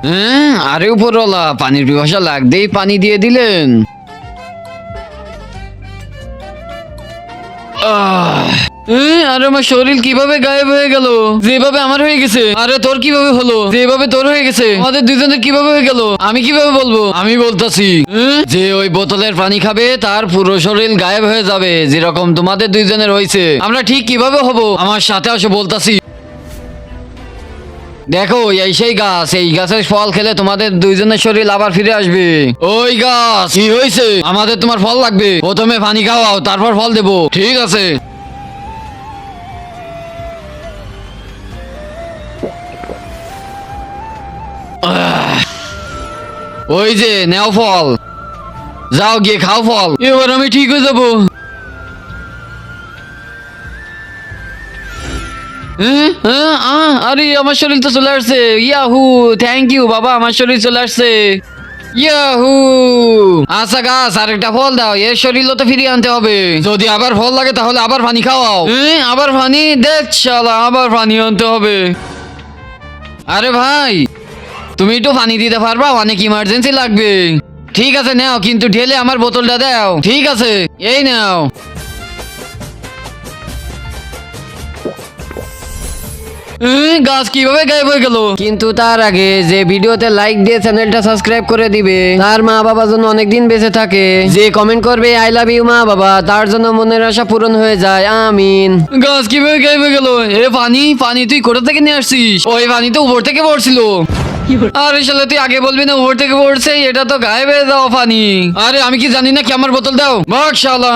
হ্যাঁ, আরে উপরওয়ালা, পানির পিপাসা লাগতেই পানি দিয়ে দিলেন। আরে আমার শরীর কিভাবে গায়েব হয়ে গেল? যেভাবে আমার হয়ে গেছে, আরে তোর কিভাবে হলো? যেভাবে তোর হয়ে গেছে, আমাদের দুজনের কিভাবে হয়ে গেল? আমি কিভাবে বলবো? আমি বলতাছি, যে ওই বোতলের পানি খাবে তার পুরো শরীর গায়েব হয়ে যাবে, যেরকম তোমাদের দুইজনের হয়েছে। আমরা ঠিক কিভাবে হব? আমার সাথে আসো বলতাছি। দেখো, এই সেই গাছ, এই গাছের ফল খেলে তোমাদের দুইজনের শরীর আবার ফিরে আসবে। ওই গাছ, কি হয়েছে? আমাদের তোমার ফল লাগবে। প্রথমে পানি খাওয়াও, তারপর ফল দেবো। ঠিক আছে। ওই যে নেও ফল, যাও গিয়ে খাও ফল। এবার আমি ঠিক হয়ে যাবো। আরে আমার শরীর তো চলে আসছে। ইয়াহু, থ্যাংক ইউ বাবা, আমার শরীর চলে আসছে। ইয়াহু। আচ্ছা গাছ, আরেকটা ফল দাও, এর শরীরও তো ফিরিয়ে আনতে হবে। যদি আবার ফল লাগে তাহলে আবার পানি খাওয়াও। আবার পানি? দেখ শালা, আবার পানি আনতে হবে। আরে ভাই, তুমি একটু পানি দিতে পারবা? অনেক ইমার্জেন্সি লাগবে। ঠিক আছে নাও, কিন্তু ঢেলে আমার বোতলটা দাও। ঠিক আছে, এই নাও। গাছ কিভাবে গায়েব হয়ে গেল? কিন্তু তার আগে যে ভিডিওতে লাইক দিয়ে চ্যানেলটা সাবস্ক্রাইব করে দিবে, তার মা বাবা যেন অনেকদিন বেঁচে থাকে। যে কমেন্ট করবে আই লাভ ইউ মা বাবা, তার জন্য মনের আশা পূরণ হয়ে যায়। আমিন। গাছ কিভাবে গায়েব হয়ে গেল? এ পানি, পানি তুই কোথা থেকে নিয়ে আসছিস? ওই পানি তো উপর থেকে পড়ছিল। আরে শালা, তুই আগে বলবি না উপর থেকে পড়ছে? এটা তো গায়েব হয়ে যাওয়া পানি। আরে আমি কি জানি না কি? আমার বোতল দাও। ভাগ শালা।